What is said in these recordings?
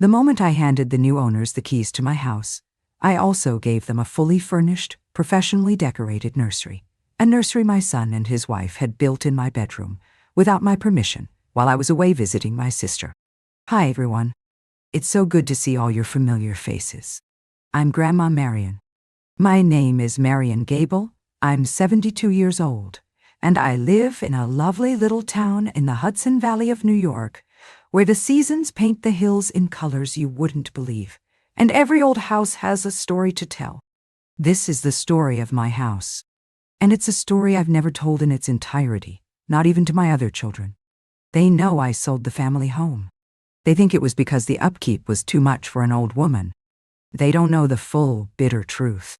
The moment I handed the new owners the keys to my house, I also gave them a fully furnished, professionally decorated nursery. A nursery my son and his wife had built in my bedroom, without my permission, while I was away visiting my sister. Hi everyone. It's so good to see all your familiar faces. I'm Grandma Marian. My name is Marian Gable. I'm 72 years old, and I live in a lovely little town in the Hudson Valley of New York, where the seasons paint the hills in colors you wouldn't believe, and every old house has a story to tell. This is the story of my house, and it's a story I've never told in its entirety, not even to my other children. They know I sold the family home. They think it was because the upkeep was too much for an old woman. They don't know the full, bitter truth.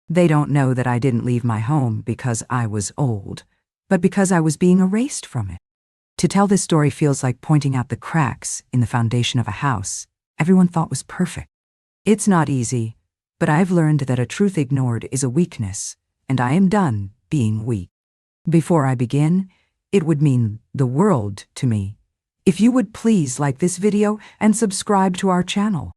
They don't know that I didn't leave my home because I was old, but because I was being erased from it. To tell this story feels like pointing out the cracks in the foundation of a house everyone thought was perfect. It's not easy, but I've learned that a truth ignored is a weakness, and I am done being weak. Before I begin, it would mean the world to me if you would please like this video and subscribe to our channel.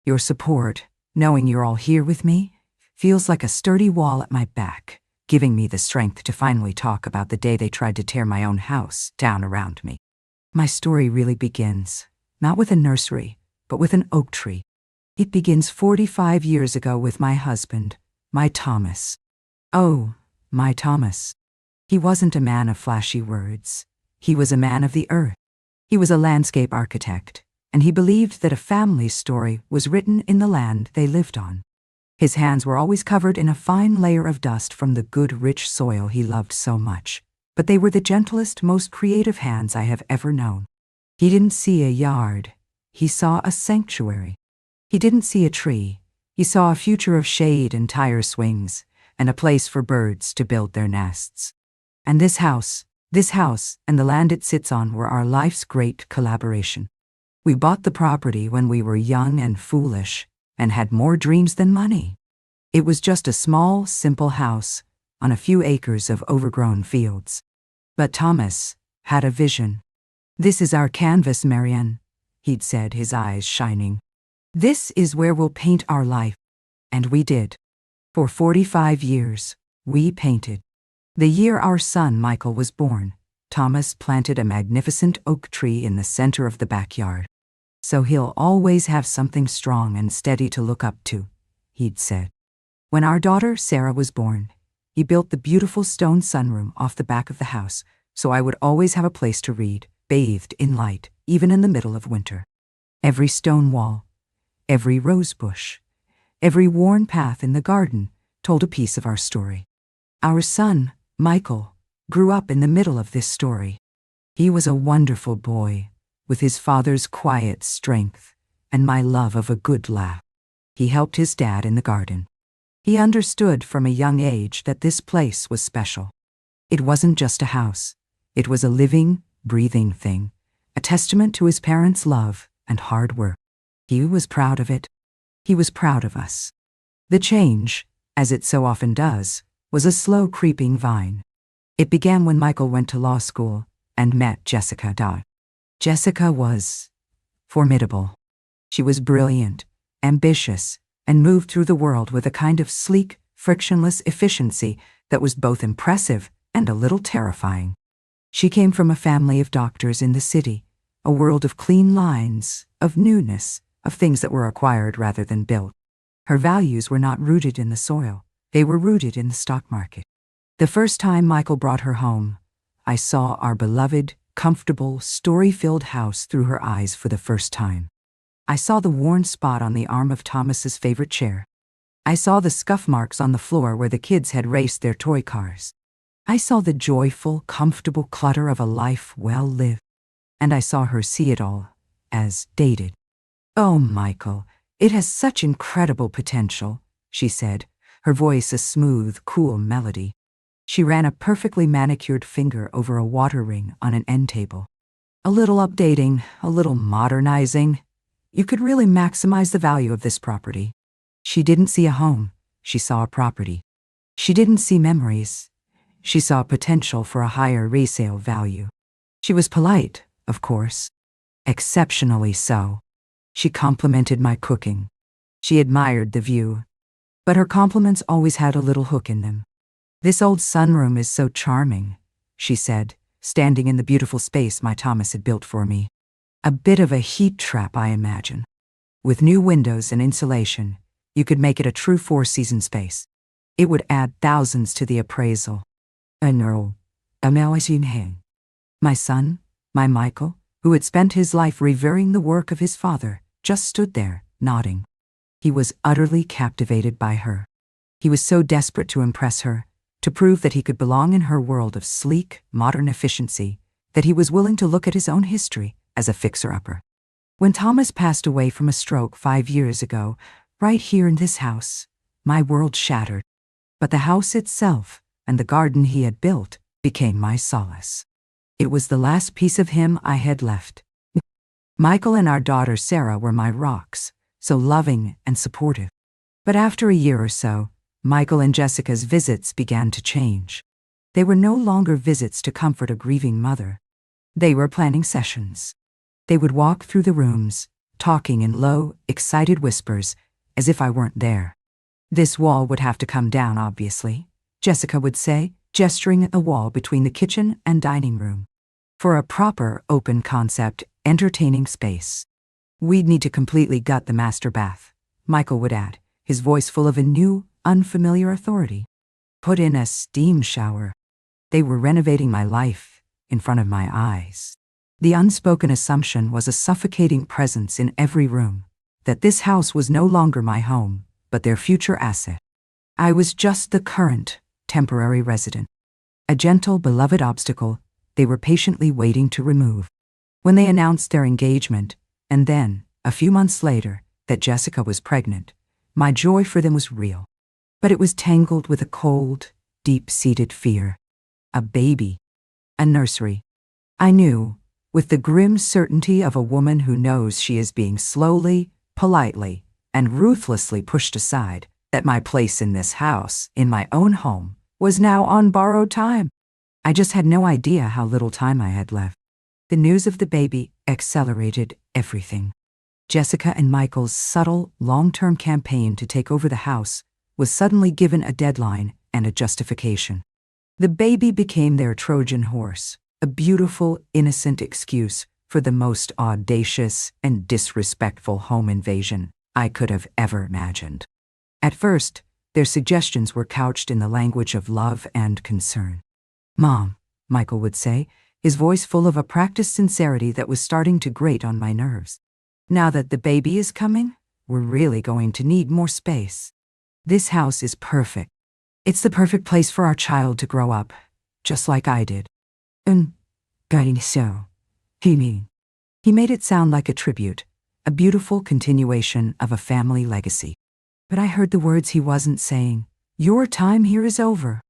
Your support, knowing you're all here with me, feels like a sturdy wall at my back, giving me the strength to finally talk about the day they tried to tear my own house down around me. My story really begins, not with a nursery, but with an oak tree. It begins 45 years ago with my husband, my Thomas. Oh, my Thomas. He wasn't a man of flashy words. He was a man of the earth. He was a landscape architect, and he believed that a family's story was written in the land they lived on. His hands were always covered in a fine layer of dust from the good, rich soil he loved so much, but they were the gentlest, most creative hands I have ever known. He didn't see a yard. He saw a sanctuary. He didn't see a tree. He saw a future of shade and tire swings, and a place for birds to build their nests. And this house, and the land it sits on were our life's great collaboration. We bought the property when we were young and foolish, and had more dreams than money. It was just a small, simple house on a few acres of overgrown fields. But Thomas had a vision. "This is our canvas, Marian," he'd said, his eyes shining. "This is where we'll paint our life." And we did. For 45 years, we painted. The year our son Michael was born, Thomas planted a magnificent oak tree in the center of the backyard. "So he'll always have something strong and steady to look up to," he'd said. When our daughter Sarah was born, he built the beautiful stone sunroom off the back of the house, so I would always have a place to read, bathed in light, even in the middle of winter. Every stone wall, every rose bush, every worn path in the garden told a piece of our story. Our son, Michael, grew up in the middle of this story. He was a wonderful boy, with his father's quiet strength and my love of a good laugh. He helped his dad in the garden. He understood from a young age that this place was special. It wasn't just a house. It was a living, breathing thing, a testament to his parents' love and hard work. He was proud of it. He was proud of us. The change, as it so often does, was a slow creeping vine. It began when Michael went to law school and met Jessica. Jessica was formidable. She was brilliant, ambitious, and moved through the world with a kind of sleek, frictionless efficiency that was both impressive and a little terrifying. She came from a family of doctors in the city, a world of clean lines, of newness, of things that were acquired rather than built. Her values were not rooted in the soil. They were rooted in the stock market. The first time Michael brought her home, I saw our beloved, comfortable, story-filled house through her eyes for the first time. I saw the worn spot on the arm of Thomas's favorite chair. I saw the scuff marks on the floor where the kids had raced their toy cars. I saw the joyful, comfortable clutter of a life well lived. And I saw her see it all as dated. "Oh, Michael, it has such incredible potential," she said, her voice a smooth, cool melody. She ran a perfectly manicured finger over a water ring on an end table. "A little updating, a little modernizing. You could really maximize the value of this property." She didn't see a home. She saw a property. She didn't see memories. She saw potential for a higher resale value. She was polite, of course. Exceptionally so. She complimented my cooking. She admired the view. But her compliments always had a little hook in them. "This old sunroom is so charming," she said, standing in the beautiful space my Thomas had built for me. "A bit of a heat trap, I imagine. With new windows and insulation, you could make it a true four-season space. It would add thousands to the appraisal." "No, my son, my Michael, who had spent his life revering the work of his father, just stood there, nodding. He was utterly captivated by her. He was so desperate to impress her, to prove that he could belong in her world of sleek, modern efficiency, that he was willing to look at his own history as a fixer-upper. When Thomas passed away from a stroke 5 years ago, right here in this house, my world shattered. But the house itself and the garden he had built became my solace. It was the last piece of him I had left. Michael and our daughter Sarah were my rocks, so loving and supportive. But after a year or so, Michael and Jessica's visits began to change. They were no longer visits to comfort a grieving mother. They were planning sessions. They would walk through the rooms, talking in low, excited whispers, as if I weren't there. "This wall would have to come down, obviously," Jessica would say, gesturing at the wall between the kitchen and dining room. "For a proper, open-concept, entertaining space. We'd need to completely gut the master bath," Michael would add, his voice full of a new, unfamiliar authority. "Put in a steam shower." They were renovating my life in front of my eyes. The unspoken assumption was a suffocating presence in every room, that this house was no longer my home, but their future asset. I was just the current, temporary resident. A gentle, beloved obstacle they were patiently waiting to remove. When they announced their engagement, and then, a few months later, that Jessica was pregnant, my joy for them was real. But it was tangled with a cold, deep-seated fear. A baby. A nursery. I knew, with the grim certainty of a woman who knows she is being slowly, politely, and ruthlessly pushed aside, that my place in this house, in my own home, was now on borrowed time. I just had no idea how little time I had left. The news of the baby accelerated everything. Jessica and Michael's subtle, long-term campaign to take over the house was suddenly given a deadline and a justification. The baby became their Trojan horse, a beautiful, innocent excuse for the most audacious and disrespectful home invasion I could have ever imagined. At first, their suggestions were couched in the language of love and concern. "Mom," Michael would say, his voice full of a practiced sincerity that was starting to grate on my nerves. "Now that the baby is coming, we're really going to need more space. This house is perfect. It's the perfect place for our child to grow up, just like I did." Guiding so. He made it sound like a tribute, a beautiful continuation of a family legacy. But I heard the words he wasn't saying. "Your time here is over.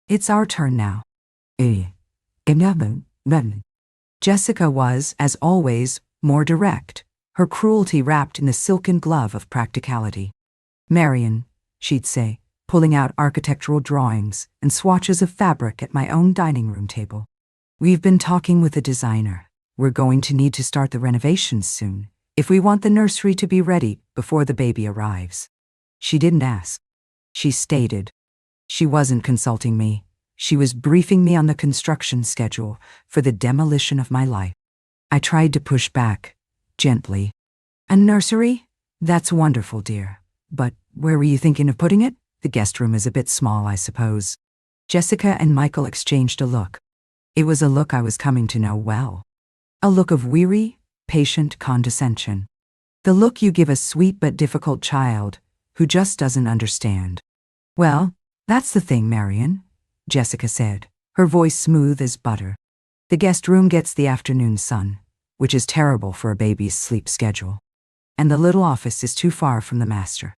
It's our turn now." Jessica was, as always, more direct, her cruelty wrapped in the silken glove of practicality. "Marian," she'd say, pulling out architectural drawings and swatches of fabric at my own dining room table. "We've been talking with a designer. We're going to need to start the renovations soon, if we want the nursery to be ready before the baby arrives." She didn't ask. She stated. She wasn't consulting me. She was briefing me on the construction schedule for the demolition of my life. I tried to push back, gently. "A nursery? That's wonderful, dear. But where were you thinking of putting it? The guest room is a bit small, I suppose." Jessica and Michael exchanged a look. It was a look I was coming to know well. A look of weary, patient condescension. The look you give a sweet but difficult child who just doesn't understand. "Well, that's the thing, Marian," Jessica said, her voice smooth as butter. "The guest room gets the afternoon sun, which is terrible for a baby's sleep schedule. And the little office is too far from the master.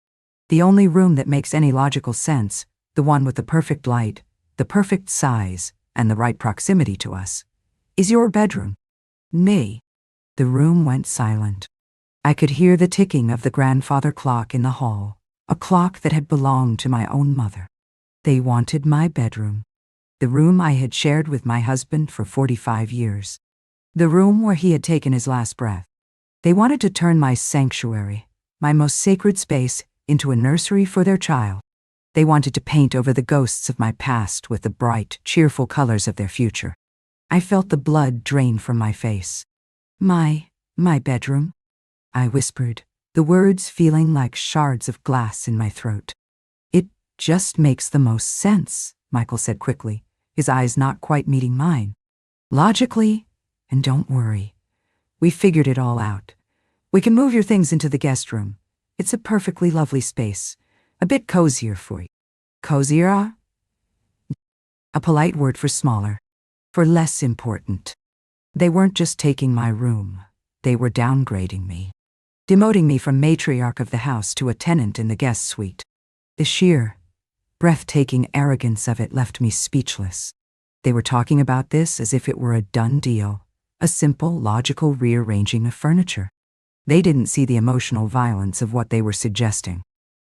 The only room that makes any logical sense, the one with the perfect light, the perfect size, and the right proximity to us, is your bedroom." "Me." The room went silent. I could hear the ticking of the grandfather clock in the hall, a clock that had belonged to my own mother. They wanted my bedroom, the room I had shared with my husband for 45 years, the room where he had taken his last breath. They wanted to turn my sanctuary, my most sacred space, into a nursery for their child. They wanted to paint over the ghosts of my past with the bright, cheerful colors of their future. I felt the blood drain from my face. My bedroom? I whispered, the words feeling like shards of glass in my throat. It just makes the most sense, Michael said quickly, his eyes not quite meeting mine. Logically, and don't worry. We figured it all out. We can move your things into the guest room. It's a perfectly lovely space. A bit cozier for you. Cozier? A polite word for smaller, for less important. They weren't just taking my room. They were downgrading me, demoting me from matriarch of the house to a tenant in the guest suite. The sheer, breathtaking arrogance of it left me speechless. They were talking about this as if it were a done deal, a simple, logical rearranging of furniture. They didn't see the emotional violence of what they were suggesting.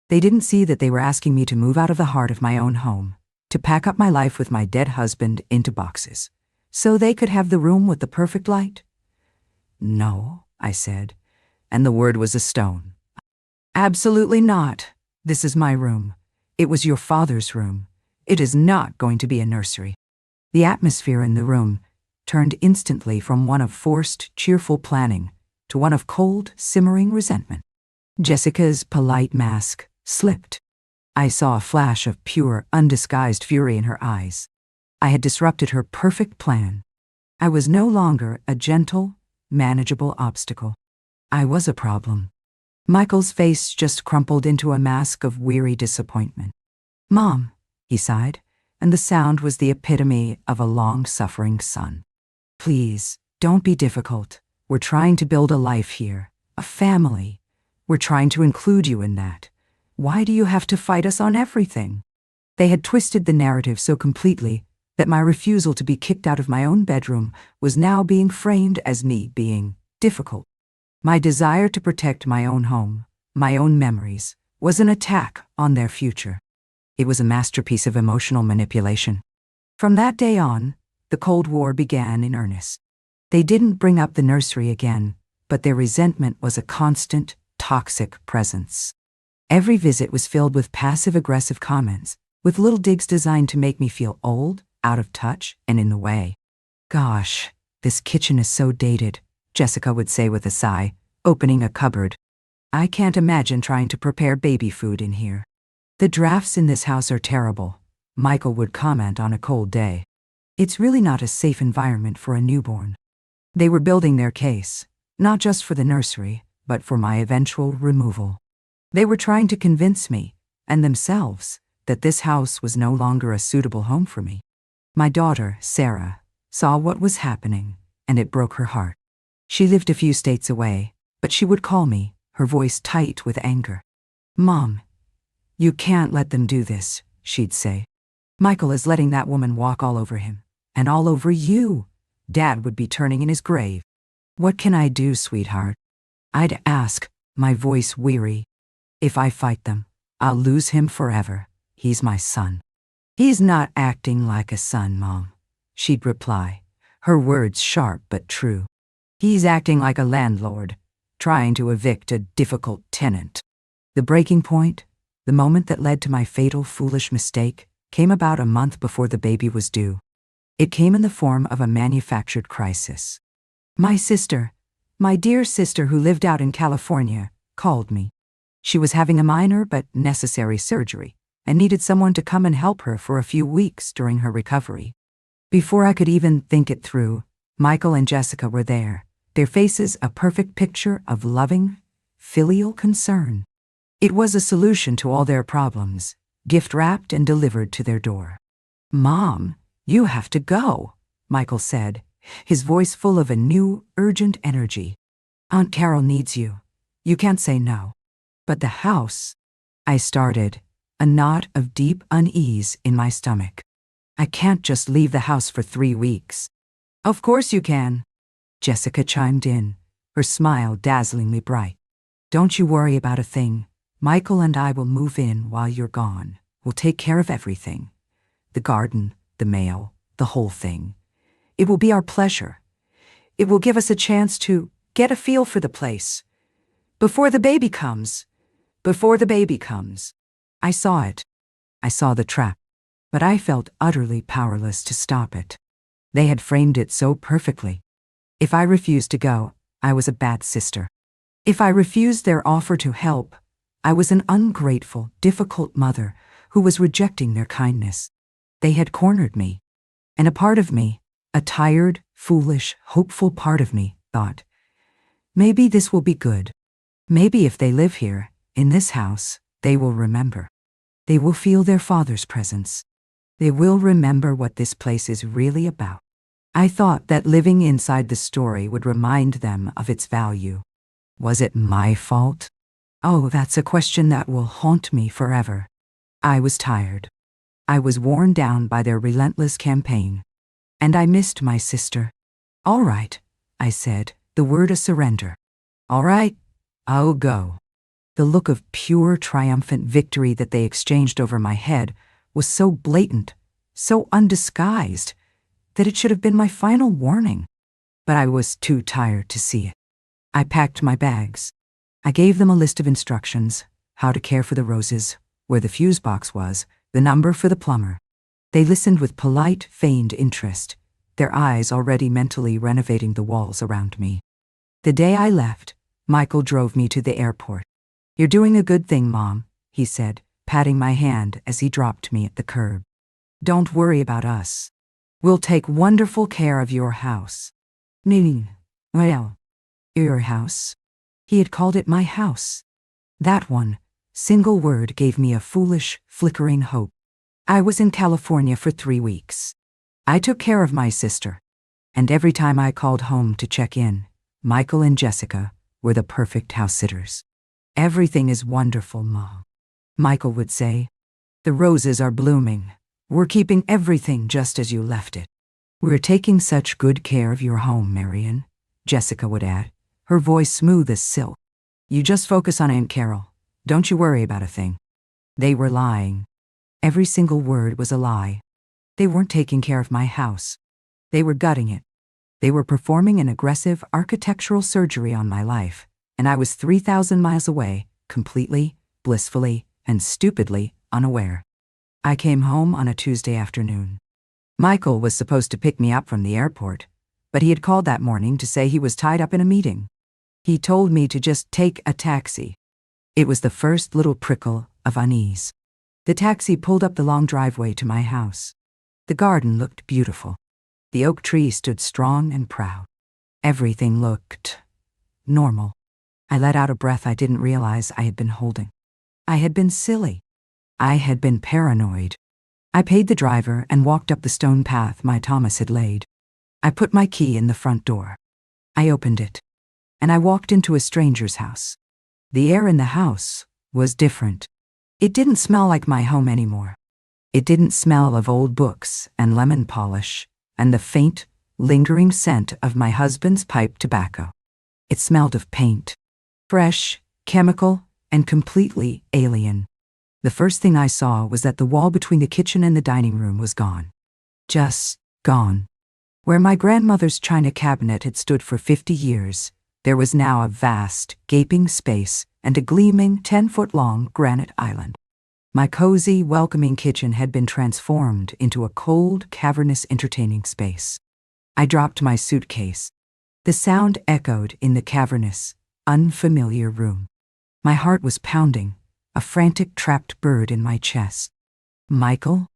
They didn't see that they were asking me to move out of the heart of my own home, to pack up my life with my dead husband into boxes, so they could have the room with the perfect light. No, I said, and the word was a stone. Absolutely not. This is my room. It was your father's room. It is not going to be a nursery. The atmosphere in the room turned instantly from one of forced, cheerful planning to one of cold, simmering resentment. Jessica's polite mask slipped. I saw a flash of pure, undisguised fury in her eyes. I had disrupted her perfect plan. I was no longer a gentle, manageable obstacle. I was a problem. Michael's face just crumpled into a mask of weary disappointment. "Mom," he sighed, and the sound was the epitome of a long-suffering son. "Please, don't be difficult. We're trying to build a life here, a family. We're trying to include you in that. Why do you have to fight us on everything?" They had twisted the narrative so completely that my refusal to be kicked out of my own bedroom was now being framed as me being difficult. My desire to protect my own home, my own memories, was an attack on their future. It was a masterpiece of emotional manipulation. From that day on, the Cold War began in earnest. They didn't bring up the nursery again, but their resentment was a constant, toxic presence. Every visit was filled with passive-aggressive comments, with little digs designed to make me feel old, out of touch, and in the way. "Gosh, this kitchen is so dated," Jessica would say with a sigh, opening a cupboard. "I can't imagine trying to prepare baby food in here." "The drafts in this house are terrible," Michael would comment on a cold day. "It's really not a safe environment for a newborn." They were building their case, not just for the nursery, but for my eventual removal. They were trying to convince me, and themselves, that this house was no longer a suitable home for me. My daughter, Sarah, saw what was happening, and it broke her heart. She lived a few states away, but she would call me, her voice tight with anger. "Mom, you can't let them do this," she'd say. "Michael is letting that woman walk all over him, and all over you. Dad would be turning in his grave." "What can I do, sweetheart?" I'd ask, my voice weary. "If I fight them, I'll lose him forever. He's my son." "He's not acting like a son, Mom," she'd reply, her words sharp but true. "He's acting like a landlord, trying to evict a difficult tenant." The breaking point, the moment that led to my fatal, foolish mistake, came about a month before the baby was due. It came in the form of a manufactured crisis. My sister, my dear sister who lived out in California, called me. She was having a minor but necessary surgery and needed someone to come and help her for a few weeks during her recovery. Before I could even think it through, Michael and Jessica were there, their faces a perfect picture of loving, filial concern. It was a solution to all their problems, gift-wrapped and delivered to their door. "Mom, you have to go," Michael said, his voice full of a new, urgent energy. "Aunt Carol needs you. You can't say no." "But the house," I started, a knot of deep unease in my stomach. "I can't just leave the house for 3 weeks." "Of course you can," Jessica chimed in, her smile dazzlingly bright. "Don't you worry about a thing. Michael and I will move in while you're gone. We'll take care of everything. The garden, the mail, the whole thing. It will be our pleasure. It will give us a chance to Get a feel for the place. Before the baby comes. Before the baby comes. I saw it. I saw the trap. But I felt utterly powerless to stop it. They had framed it so perfectly. If I refused to go, I was a bad sister. If I refused their offer to help, I was an ungrateful, difficult mother who was rejecting their kindness. They had cornered me. And a part of me, a tired, foolish, hopeful part of me, thought, maybe this will be good. Maybe if they live here, in this house, they will remember. They will feel their father's presence. They will remember what this place is really about. I thought that living inside the story would remind them of its value. Was it my fault? Oh, that's a question that will haunt me forever. I was tired. I was worn down by their relentless campaign. And I missed my sister. All right, I said, the word of surrender. All right, I'll go. The look of pure, triumphant victory that they exchanged over my head was so blatant, so undisguised, that it should have been my final warning. But I was too tired to see it. I packed my bags. I gave them a list of instructions, how to care for the roses, where the fuse box was, the number for the plumber. They listened with polite, feigned interest, their eyes already mentally renovating the walls around me. The day I left, Michael drove me to the airport. You're doing a good thing, Mom, he said, patting my hand as he dropped me at the curb. Don't worry about us. We'll take wonderful care of your house. Well, your house? He had called it my house. That one single word gave me a foolish, flickering hope. I was in California for 3 weeks. I took care of my sister. And every time I called home to check in, Michael and Jessica were the perfect house sitters. Everything is wonderful, Mom, Michael would say. The roses are blooming. We're keeping everything just as you left it. We're taking such good care of your home, Marian, Jessica would add, her voice smooth as silk. You just focus on Aunt Carol. Don't you worry about a thing. They were lying. Every single word was a lie. They weren't taking care of my house. They were gutting it. They were performing an aggressive architectural surgery on my life, and I was 3,000 miles away, completely, blissfully, and stupidly unaware. I came home on a Tuesday afternoon. Michael was supposed to pick me up from the airport, but he had called that morning to say he was tied up in a meeting. He told me to just take a taxi. It was the first little prickle of unease. The taxi pulled up the long driveway to my house. The garden looked beautiful. The oak tree stood strong and proud. Everything looked normal. I let out a breath I didn't realize I had been holding. I had been silly. I had been paranoid. I paid the driver and walked up the stone path my Thomas had laid. I put my key in the front door. I opened it, and I walked into a stranger's house. The air in the house was different. It didn't smell like my home anymore. It didn't smell of old books and lemon polish and the faint, lingering scent of my husband's pipe tobacco. It smelled of paint. Fresh, chemical, and completely alien. The first thing I saw was that the wall between the kitchen and the dining room was gone. Just gone. Where my grandmother's china cabinet had stood for 50 years, there was now a vast, gaping space and a gleaming 10-foot-long granite island. My cozy, welcoming kitchen had been transformed into a cold, cavernous entertaining space. I dropped my suitcase. The sound echoed in the cavernous, unfamiliar room. My heart was pounding, a frantic trapped bird in my chest. Michael?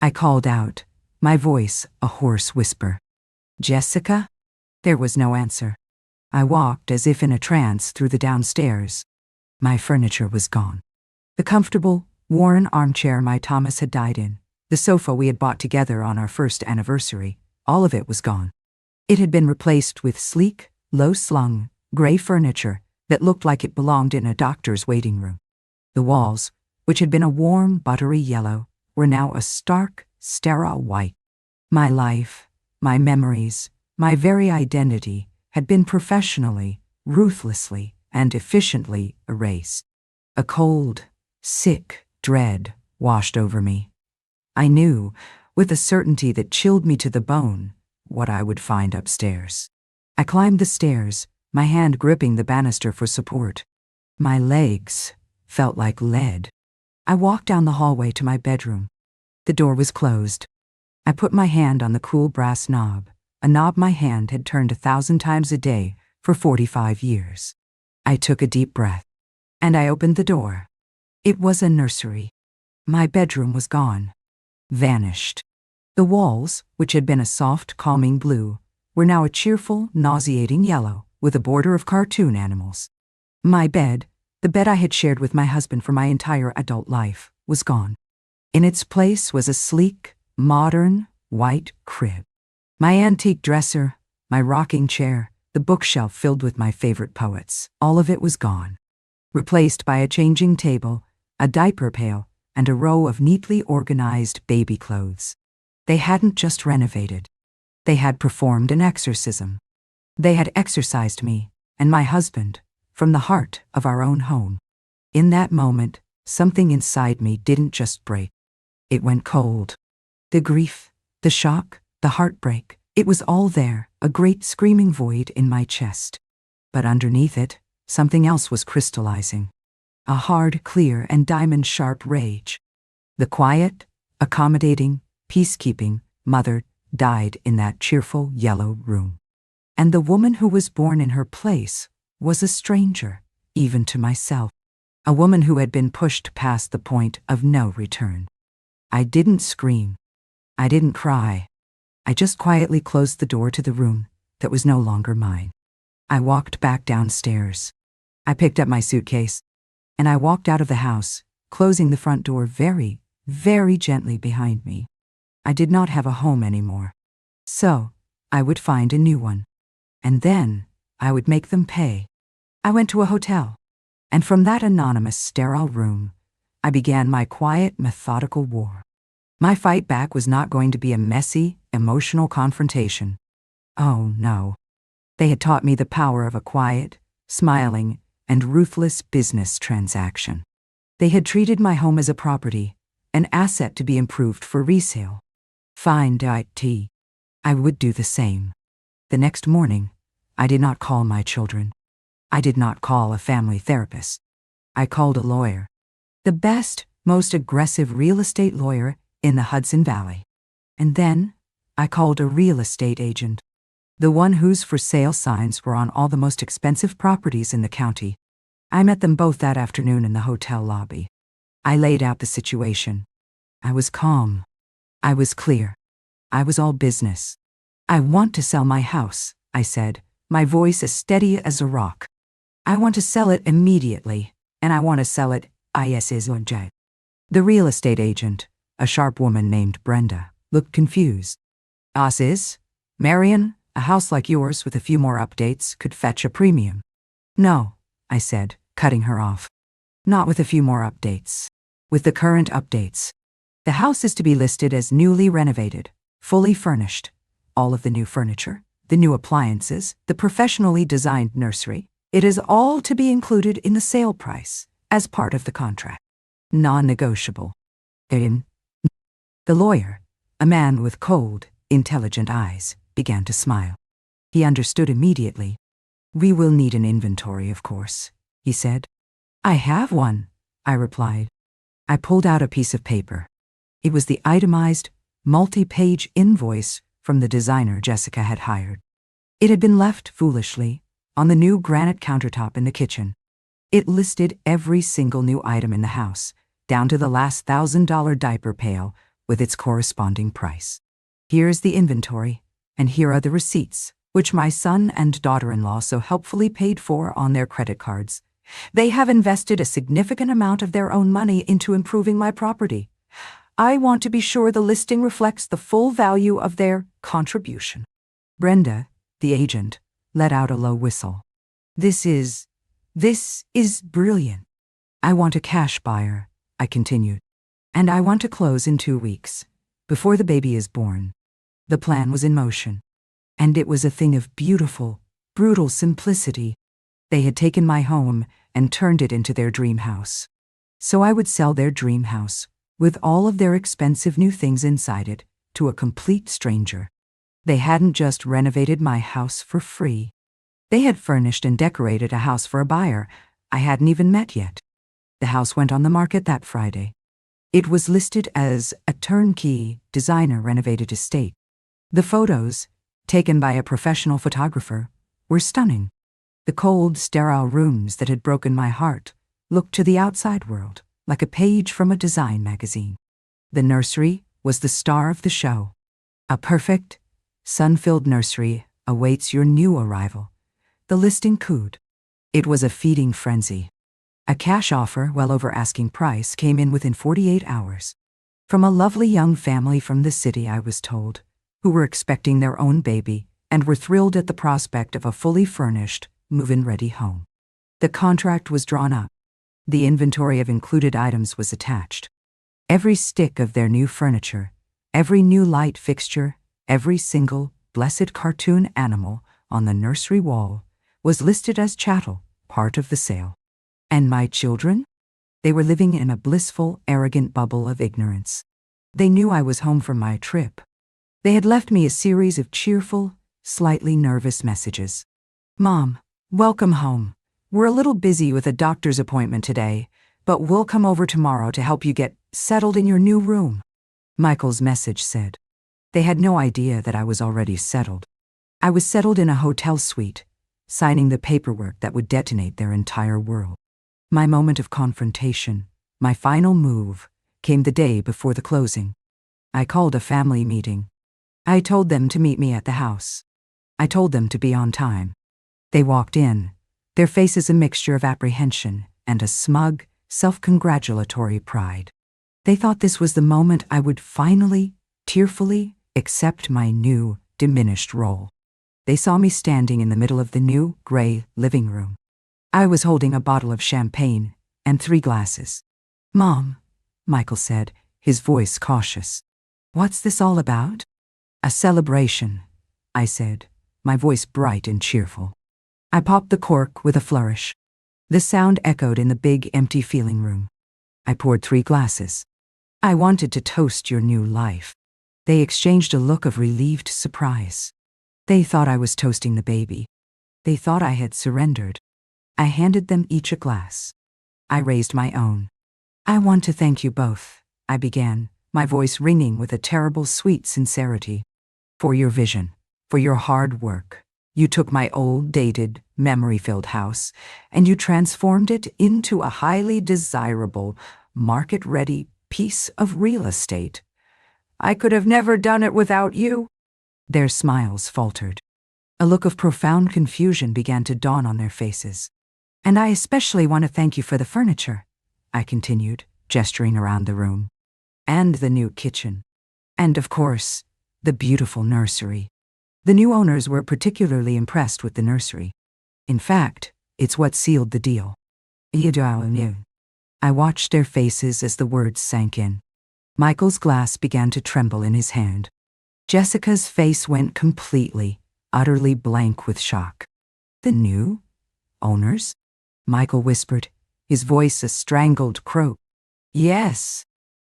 I called out, my voice a hoarse whisper. Jessica? There was no answer. I walked as if in a trance through the downstairs. My furniture was gone. The comfortable, worn armchair my Thomas had died in, the sofa we had bought together on our first anniversary, all of it was gone. It had been replaced with sleek, low-slung, gray furniture that looked like it belonged in a doctor's waiting room. The walls, which had been a warm, buttery yellow, were now a stark, sterile white. My life, my memories, my very identity had been professionally, ruthlessly, and efficiently erased. A cold, sick dread washed over me. I knew, with a certainty that chilled me to the bone, what I would find upstairs. I climbed the stairs, my hand gripping the banister for support. My legs felt like lead. I walked down the hallway to my bedroom. The door was closed. I put my hand on the cool brass knob, a knob my hand had turned 1,000 times a day for 45 years. I took a deep breath, and I opened the door. It was a nursery. My bedroom was gone. Vanished. The walls, which had been a soft, calming blue, were now a cheerful, nauseating yellow with a border of cartoon animals. My bed, the bed I had shared with my husband for my entire adult life, was gone. In its place was a sleek, modern, white crib. My antique dresser, my rocking chair, the bookshelf filled with my favorite poets, all of it was gone. Replaced by a changing table, a diaper pail, and a row of neatly organized baby clothes. They hadn't just renovated. They had performed an exorcism. They had exorcised me and my husband from the heart of our own home. In that moment, something inside me didn't just break. It went cold. The grief, the shock, the heartbreak, it was all there, a great screaming void in my chest. But underneath it, something else was crystallizing. A hard, clear, and diamond-sharp rage. The quiet, accommodating, peacekeeping mother died in that cheerful yellow room. And the woman who was born in her place was a stranger, even to myself. A woman who had been pushed past the point of no return. I didn't scream. I didn't cry. I just quietly closed the door to the room that was no longer mine. I walked back downstairs. I picked up my suitcase, and I walked out of the house, closing the front door very, very gently behind me. I did not have a home anymore. So, I would find a new one. And then, I would make them pay. I went to a hotel, and from that anonymous, sterile room, I began my quiet, methodical war. My fight back was not going to be a messy, emotional confrontation. Oh, no. They had taught me the power of a quiet, smiling, and ruthless business transaction. They had treated my home as a property, an asset to be improved for resale. Fine, it. I would do the same. The next morning, I did not call my children. I did not call a family therapist. I called a lawyer. The best, most aggressive real estate lawyer in the Hudson Valley. And then, I called a real estate agent. The one whose for sale signs were on all the most expensive properties in the county. I met them both that afternoon in the hotel lobby. I laid out the situation. I was calm. I was clear. I was all business. I want to sell my house, I said, my voice as steady as a rock. I want to sell it immediately, and I want to sell it overjoyed. The real estate agent, a sharp woman named Brenda, looked confused. Is, Marian, a house like yours with a few more updates could fetch a premium. No, I said, cutting her off. Not with a few more updates. With the current updates. The house is to be listed as newly renovated, fully furnished. All of the new furniture, the new appliances, the professionally designed nursery. It is all to be included in the sale price, as part of the contract. Non-negotiable. The lawyer, a man with cold, intelligent eyes, began to smile. He understood immediately. We will need an inventory, of course, he said. I have one, I replied. I pulled out a piece of paper. It was the itemized, multi-page invoice from the designer Jessica had hired. It had been left foolishly on the new granite countertop in the kitchen. It listed every single new item in the house, down to the last $1,000 diaper pail with its corresponding price. Here's the inventory, and here are the receipts, which my son and daughter-in-law so helpfully paid for on their credit cards. They have invested a significant amount of their own money into improving my property. I want to be sure the listing reflects the full value of their contribution. Brenda, the agent, let out a low whistle. This is brilliant. I want a cash buyer, I continued. And I want to close in 2 weeks, before the baby is born. The plan was in motion. And it was a thing of beautiful, brutal simplicity. They had taken my home and turned it into their dream house. So I would sell their dream house, with all of their expensive new things inside it, to a complete stranger. They hadn't just renovated my house for free. They had furnished and decorated a house for a buyer I hadn't even met yet. The house went on the market that Friday. It was listed as a turnkey, designer-renovated estate. The photos, taken by a professional photographer, were stunning. The cold, sterile rooms that had broken my heart looked to the outside world like a page from a design magazine. The nursery was the star of the show. A perfect, sun-filled nursery awaits your new arrival. The listing cooed. It was a feeding frenzy. A cash offer, well over asking price, came in within 48 hours. From a lovely young family from the city, I was told, who were expecting their own baby and were thrilled at the prospect of a fully furnished, move-in-ready home. The contract was drawn up. The inventory of included items was attached. Every stick of their new furniture, every new light fixture, every single blessed cartoon animal on the nursery wall was listed as chattel, part of the sale. And my children? They were living in a blissful, arrogant bubble of ignorance. They knew I was home from my trip. They had left me a series of cheerful, slightly nervous messages. "Mom, welcome home. We're a little busy with a doctor's appointment today, but we'll come over tomorrow to help you get settled in your new room," Michael's message said. They had no idea that I was already settled. I was settled in a hotel suite, signing the paperwork that would detonate their entire world. My moment of confrontation, my final move, came the day before the closing. I called a family meeting. I told them to meet me at the house. I told them to be on time. They walked in, their faces a mixture of apprehension and a smug, self-congratulatory pride. They thought this was the moment I would finally, tearfully, accept my new, diminished role. They saw me standing in the middle of the new, gray living room. I was holding a bottle of champagne and 3 glasses. "Mom," Michael said, his voice cautious. "What's this all about?" "A celebration," I said, my voice bright and cheerful. I popped the cork with a flourish. The sound echoed in the big, empty feeling room. I poured 3 glasses. "I wanted to toast your new life." They exchanged a look of relieved surprise. They thought I was toasting the baby. They thought I had surrendered. I handed them each a glass. I raised my own. "I want to thank you both," I began, my voice ringing with a terrible sweet sincerity. "For your vision, for your hard work. You took my old, dated, memory-filled house, and you transformed it into a highly desirable, market-ready piece of real estate. I could have never done it without you." Their smiles faltered. A look of profound confusion began to dawn on their faces. "And I especially want to thank you for the furniture," I continued, gesturing around the room. "And the new kitchen. And, of course, the beautiful nursery." The new owners were particularly impressed with the nursery. In fact, it's what sealed the deal. I watched their faces as the words sank in. Michael's glass began to tremble in his hand. Jessica's face went completely, utterly blank with shock. "The new owners?" Michael whispered, his voice a strangled croak. "Yes,"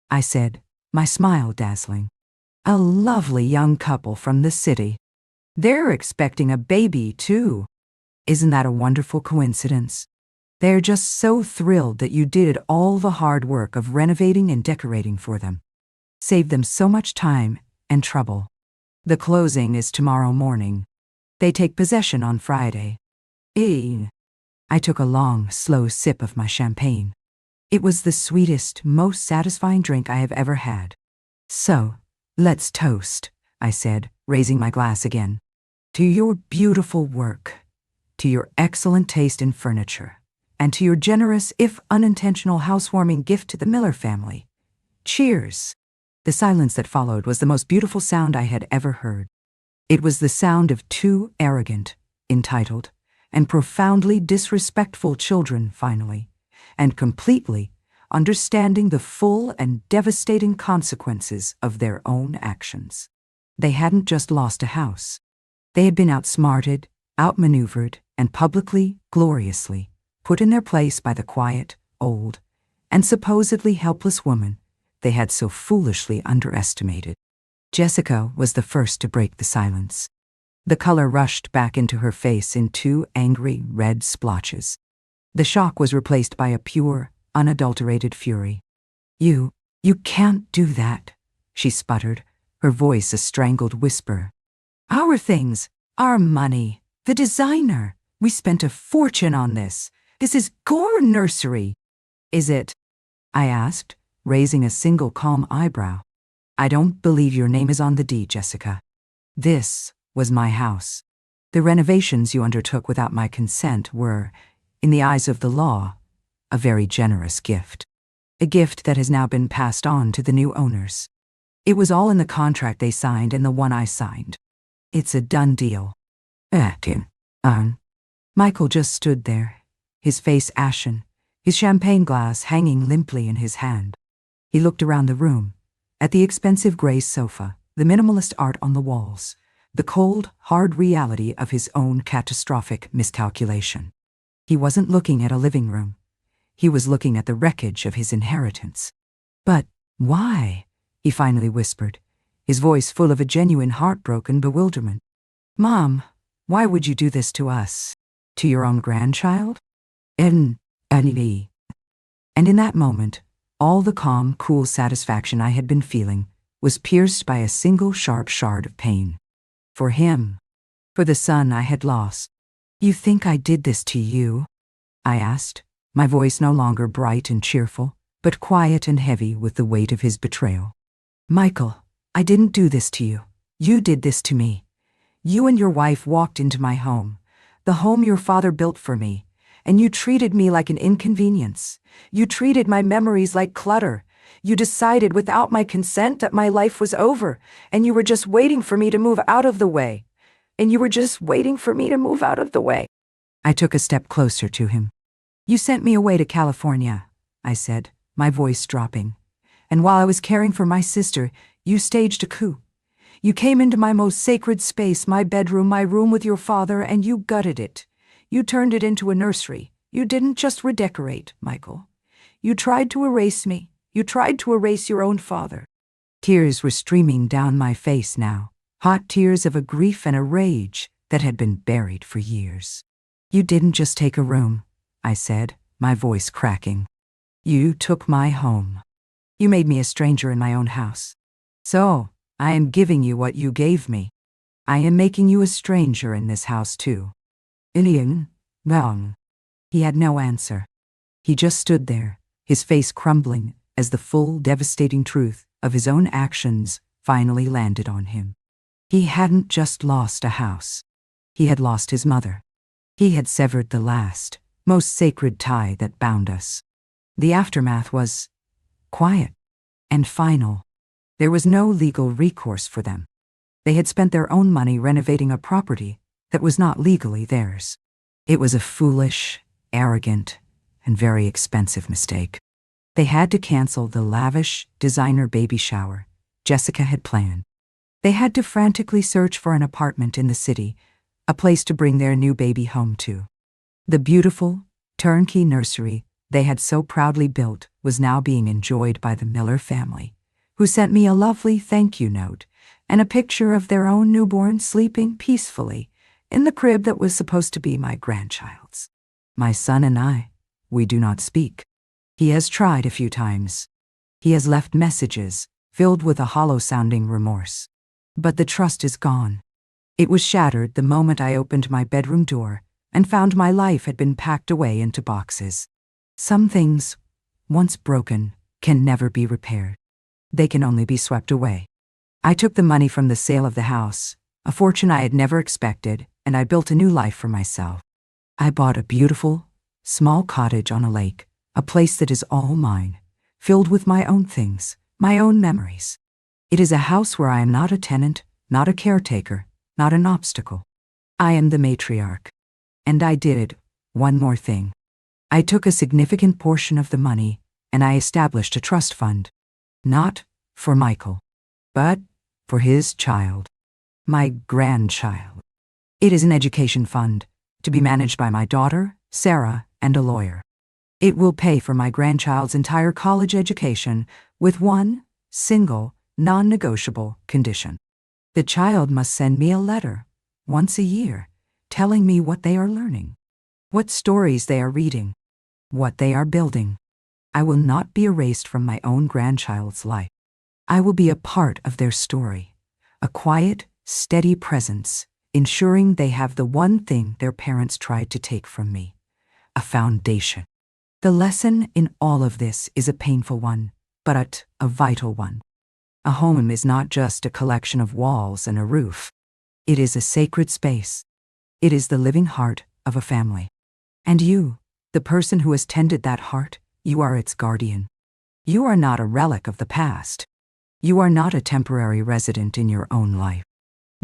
I said, my smile dazzling. "A lovely young couple from the city. They're expecting a baby, too. Isn't that a wonderful coincidence? They're just so thrilled that you did all the hard work of renovating and decorating for them. Saved them so much time and trouble. The closing is tomorrow morning. They take possession on Friday." I took a long, slow sip of my champagne. It was the sweetest, most satisfying drink I have ever had. "So, let's toast," I said, raising my glass again. "To your beautiful work, to your excellent taste in furniture, and to your generous, if unintentional, housewarming gift to the Miller family. Cheers!" The silence that followed was the most beautiful sound I had ever heard. It was the sound of 2 arrogant, entitled, and profoundly disrespectful children finally, and completely understanding the full and devastating consequences of their own actions. They hadn't just lost a house. They had been outsmarted, outmaneuvered, and publicly, gloriously, put in their place by the quiet, old, and supposedly helpless woman they had so foolishly underestimated. Jessica was the first to break the silence. The color rushed back into her face in 2 angry red splotches. The shock was replaced by a pure, unadulterated fury. You can't do that," she sputtered, her voice a strangled whisper. "Our things, our money, the designer. We spent a fortune on this. This is your nursery." "Is it?" I asked, raising a single calm eyebrow. "I don't believe your name is on the deed, Jessica. This was my house. The renovations you undertook without my consent were, in the eyes of the law, a very generous gift. A gift that has now been passed on to the new owners. It was all in the contract they signed and the one I signed. It's a done deal." Michael just stood there, his face ashen, his champagne glass hanging limply in his hand. He looked around the room, at the expensive gray sofa, the minimalist art on the walls, the cold, hard reality of his own catastrophic miscalculation. He wasn't looking at a living room. He was looking at the wreckage of his inheritance. "But why?" he finally whispered, his voice full of a genuine heartbroken bewilderment. "Mom, why would you do this to us? To your own grandchild?" And in that moment, all the calm, cool satisfaction I had been feeling was pierced by a single sharp shard of pain. For him, for the son I had lost. "You think I did this to you?" I asked, my voice no longer bright and cheerful, but quiet and heavy with the weight of his betrayal. "Michael, I didn't do this to you. You did this to me. You and your wife walked into my home, the home your father built for me, and you treated me like an inconvenience. You treated my memories like clutter. You decided without my consent that my life was over, and you were just waiting for me to move out of the way. I took a step closer to him. "You sent me away to California," I said, my voice dropping. "And while I was caring for my sister, you staged a coup. You came into my most sacred space, my bedroom, my room with your father, and you gutted it. You turned it into a nursery. You didn't just redecorate, Michael. You tried to erase me. You tried to erase your own father." Tears were streaming down my face now, hot tears of a grief and a rage that had been buried for years. "You didn't just take a room," I said, my voice cracking. "You took my home. You made me a stranger in my own house. So, I am giving you what you gave me. I am making you a stranger in this house too." "Ilian, wrong." He had no answer. He just stood there, his face crumbling as the full, devastating truth of his own actions finally landed on him. He hadn't just lost a house. He had lost his mother. He had severed the last, most sacred tie that bound us. The aftermath was quiet and final. There was no legal recourse for them. They had spent their own money renovating a property that was not legally theirs. It was a foolish, arrogant, and very expensive mistake. They had to cancel the lavish, designer baby shower Jessica had planned. They had to frantically search for an apartment in the city, a place to bring their new baby home to. The beautiful, turnkey nursery they had so proudly built was now being enjoyed by the Miller family, who sent me a lovely thank you note and a picture of their own newborn sleeping peacefully in the crib that was supposed to be my grandchild's. My son and I, we do not speak. He has tried a few times. He has left messages filled with a hollow-sounding remorse. But the trust is gone. It was shattered the moment I opened my bedroom door and found my life had been packed away into boxes. Some things, once broken, can never be repaired. They can only be swept away. I took the money from the sale of the house, a fortune I had never expected, and I built a new life for myself. I bought a beautiful, small cottage on a lake, a place that is all mine, filled with my own things, my own memories. It is a house where I am not a tenant, not a caretaker, not an obstacle. I am the matriarch. And I did one more thing. I took a significant portion of the money and I established a trust fund. Not for Michael, but for his child, my grandchild. It is an education fund to be managed by my daughter, Sarah, and a lawyer. It will pay for my grandchild's entire college education with one single, non-negotiable condition. The child must send me a letter once a year, telling me what they are learning, what stories they are reading, what they are building. I will not be erased from my own grandchild's life. I will be a part of their story, a quiet, steady presence, ensuring they have the one thing their parents tried to take from me: a foundation. The lesson in all of this is a painful one, but a vital one. A home is not just a collection of walls and a roof. It is a sacred space. It is the living heart of a family. And you, the person who has tended that heart, you are its guardian. You are not a relic of the past. You are not a temporary resident in your own life.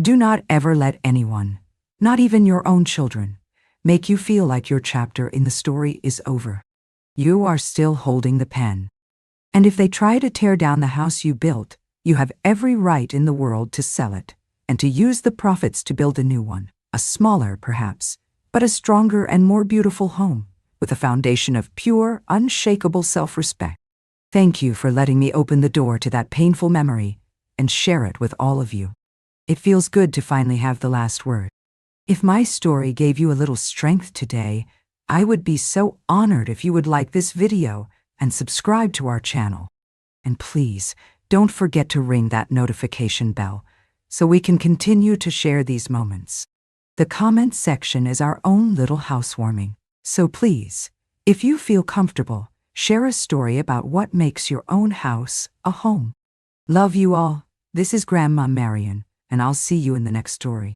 Do not ever let anyone, not even your own children, make you feel like your chapter in the story is over. You are still holding the pen. And if they try to tear down the house you built, you have every right in the world to sell it and to use the profits to build a new one, a smaller perhaps, but a stronger and more beautiful home, with a foundation of pure, unshakable self-respect. Thank you for letting me open the door to that painful memory and share it with all of you. It feels good to finally have the last word. If my story gave you a little strength today, I would be so honored if you would like this video and subscribe to our channel. And please, don't forget to ring that notification bell so we can continue to share these moments. The comment section is our own little housewarming, so please, if you feel comfortable, share a story about what makes your own house a home. Love you all. This is Grandma Marian, and I'll see you in the next story.